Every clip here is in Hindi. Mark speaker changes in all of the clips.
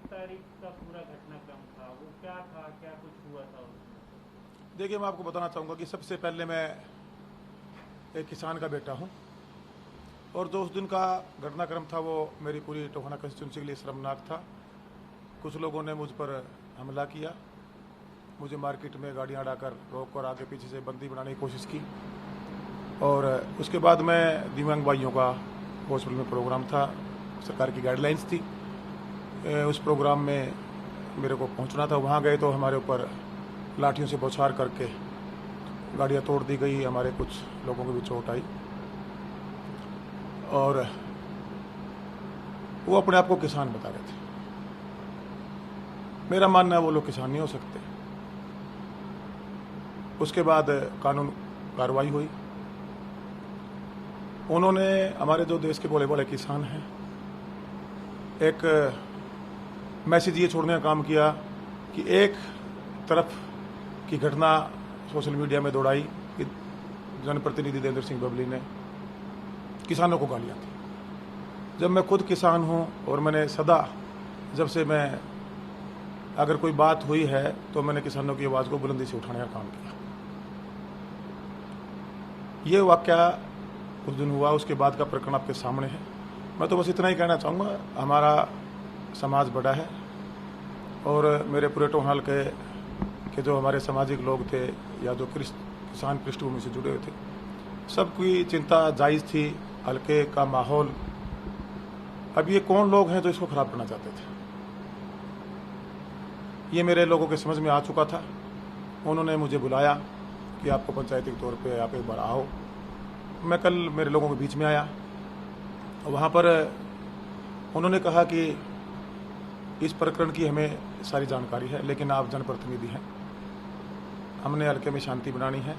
Speaker 1: तारीख का पूरा घटनाक्रम था वो क्या था, क्या कुछ हुआ था उसमें?
Speaker 2: देखिए, मैं आपको बताना चाहूँगा कि सबसे पहले मैं एक किसान का बेटा हूँ और जो उस दिन का घटनाक्रम था वो मेरी पूरी टोहाना कंस्टिट्यूंसी के लिए शर्मनाक था। कुछ लोगों ने मुझ पर हमला किया, मुझे मार्केट में गाड़ियाँ अड़ाकर रोक कर आगे पीछे से बंदी बनाने की कोशिश की और उसके बाद मैं दिव्यांग भाइयों का हॉस्पिटल में प्रोग्राम था, सरकार की गाइडलाइंस थी, उस प्रोग्राम में मेरे को पहुंचना था। वहाँ गए तो हमारे ऊपर लाठियों से बौछार करके गाड़ियाँ तोड़ दी गई, हमारे कुछ लोगों को भी चोट आई और वो अपने आप को किसान बता रहे थे। मेरा मानना है वो लोग किसान नहीं हो सकते। उसके बाद कानून कार्रवाई हुई। उन्होंने हमारे जो देश के बड़े बड़े किसान हैं एक मैसेज ये छोड़ने का काम किया कि एक तरफ की घटना सोशल मीडिया में दौड़ाई कि जनप्रतिनिधि देवेंद्र सिंह बबली ने किसानों को गालियाँ दी। जब मैं खुद किसान हूँ और मैंने सदा, जब से मैं अगर कोई बात हुई है तो मैंने किसानों की आवाज़ को बुलंदी से उठाने का काम किया। ये वाकया उस दिन हुआ, उसके बाद का प्रकरण आपके सामने है। मैं तो बस इतना ही कहना चाहूँगा, हमारा समाज बड़ा है और मेरे पूरे टोहाल के जो हमारे सामाजिक लोग थे या जो किसान पृष्ठभूमि से जुड़े हुए थे, सबकी चिंता जायज़ थी। हल्के का माहौल, अब ये कौन लोग हैं जो इसको खराब करना चाहते थे, ये मेरे लोगों के समझ में आ चुका था। उन्होंने मुझे बुलाया कि आपको पंचायती तौर पे आप एक बार आओ। मैं कल मेरे लोगों के बीच में आया, वहाँ पर उन्होंने कहा कि इस प्रकरण की हमें सारी जानकारी है, लेकिन आप जनप्रतिनिधि हैं, हमने हल्के में शांति बनानी है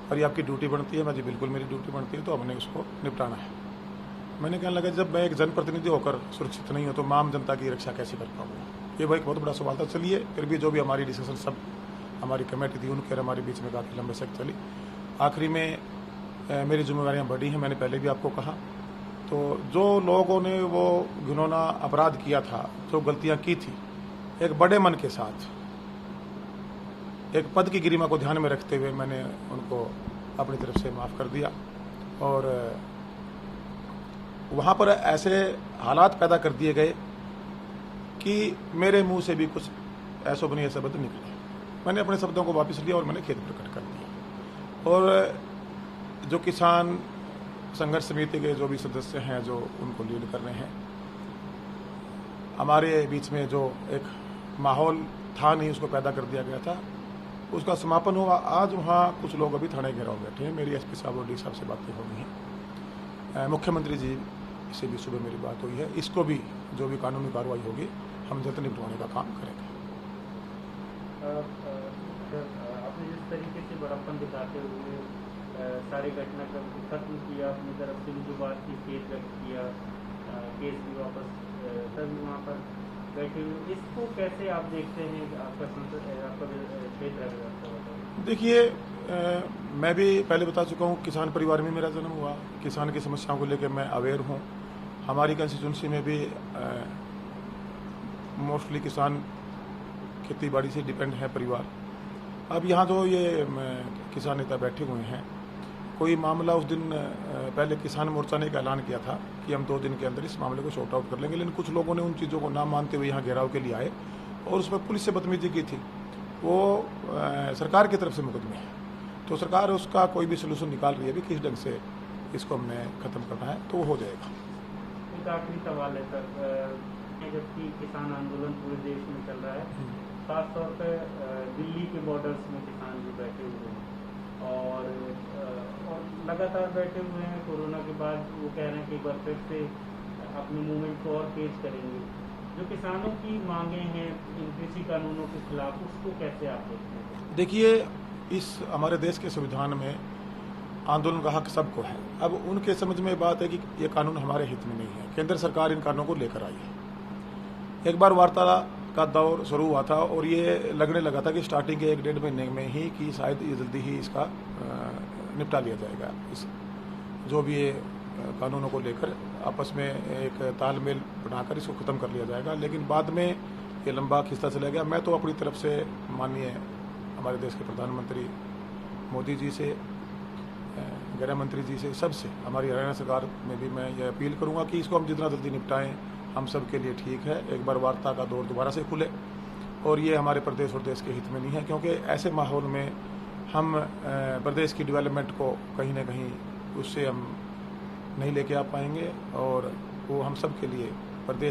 Speaker 2: और ये आपकी ड्यूटी बनती है। मैं जी बिल्कुल मेरी ड्यूटी बनती है, तो हमने उसको निपटाना है। मैंने कहने लगा, जब मैं एक जनप्रतिनिधि होकर सुरक्षित नहीं हूँ तो मैं आम जनता की रक्षा कैसे कर पाऊँगा? ये भाई बहुत बड़ा सवाल था। चलिए, फिर भी जो भी हमारी डिस्कशन सब हमारी कमेटी थी उनके और हमारे बीच में काफ़ी लंबे तक चली। आखिरी में मेरी जिम्मेदारियाँ बढ़ी हैं, मैंने पहले भी आपको कहा। तो जो लोगों ने वो घिनौना अपराध किया था, जो गलतियाँ की थी, एक बड़े मन के साथ, एक पद की गरिमा को ध्यान में रखते हुए मैंने उनको अपनी तरफ से माफ़ कर दिया और वहाँ पर ऐसे हालात पैदा कर दिए गए कि मेरे मुंह से भी कुछ ऐसा बनी ऐसा शब्द निकले। मैंने अपने शब्दों को वापस लिया और मैंने खेद प्रकट कर दिया। और जो किसान संघर्ष समिति के जो भी सदस्य हैं, जो उनको लीड कर रहे हैं, हमारे बीच में जो एक माहौल था नहीं, उसको पैदा कर दिया गया था, उसका समापन हुआ। आज वहाँ कुछ लोग अभी थाने घेराव बैठे हैं। मेरी एसपी साहब और डी साहब से बातें हो गई हैं, मुख्यमंत्री जी से भी सुबह मेरी बात हुई है। इसको भी जो भी कानूनी कार्रवाई होगी हम जल्द निपटवाने का काम करेंगे।
Speaker 1: आपने जिस तरीके से बड़प्पन दिखाते हुए सारे घटनाक्रम को खत्म किया, अपनी तरफ से भी जो बात की केस व्यक्त किया, केस भी वापस सभी वहाँ पर बैठे हुए, इसको कैसे आप देखते हैं? आपका क्षेत्र है।
Speaker 2: देखिए, मैं भी पहले बता चुका हूँ, किसान परिवार में मेरा जन्म हुआ, किसान की समस्याओं को लेकर मैं अवेयर हूँ। हमारी कंस्टिट्यूंसी में भी मोस्टली किसान खेती बाड़ी से डिपेंड है परिवार। अब यहाँ जो ये किसान नेता बैठे हुए हैं, कोई मामला उस दिन पहले किसान मोर्चा ने एक ऐलान किया था कि हम 2 दिन के अंदर इस मामले को शॉर्ट आउट कर लेंगे, लेकिन कुछ लोगों ने उन चीज़ों को ना मानते हुए यहाँ घेराव के लिए आए और उस पर पुलिस से बदतमीजी की थी। वो सरकार की तरफ से मुकदमे है, तो सरकार उसका कोई भी सोल्यूशन निकाल रही है भी किस ढंग से इसको हमने ख़त्म करना है, तो वो हो जाएगा।
Speaker 1: एक आखिरी सवाल है सर, जबकि किसान आंदोलन पूरे देश में चल रहा है, खासतौर पर दिल्ली के बॉर्डर्स में किसान भी बैठे हुए हैं और लगातार बैठे हुए हैं। कोरोना के बाद वो कह रहे हैं कि एक बार फिर से अपने मूवमेंट को और तेज करेंगे। जो किसानों की मांगे हैं इन कृषि कानूनों के खिलाफ, उसको कैसे आप देखते हैं?
Speaker 2: देखिए, इस हमारे देश के संविधान में आंदोलन का हक सबको है। अब उनके समझ में बात है कि ये कानून हमारे हित में नहीं है। केंद्र सरकार इन कानूनों को लेकर आई है। एक बार वार्ता का दौर शुरू हुआ था और ये लगने लगा था कि स्टार्टिंग के 1-1.5 महीने में ही कि शायद ये जल्दी ही इसका निपटा लिया जाएगा, इस जो भी ये कानूनों को लेकर आपस में एक तालमेल बनाकर इसको ख़त्म कर लिया जाएगा। लेकिन बाद में ये लंबा खिंचता चला गया। मैं तो अपनी तरफ से माननीय हमारे देश के प्रधानमंत्री मोदी जी से, गृह मंत्री जी से, सबसे, हमारी हरियाणा सरकार में भी मैं ये अपील करूंगा कि इसको हम जितना जल्दी निपटाएं हम सब के लिए ठीक है। एक बार वार्ता का दौर दोबारा से खुले और ये हमारे प्रदेश और देश के हित में नहीं है, क्योंकि ऐसे माहौल में हम प्रदेश की डेवलपमेंट को कहीं ना कहीं उससे हम नहीं लेके आ पाएंगे और वो हम सब के लिए प्रदेश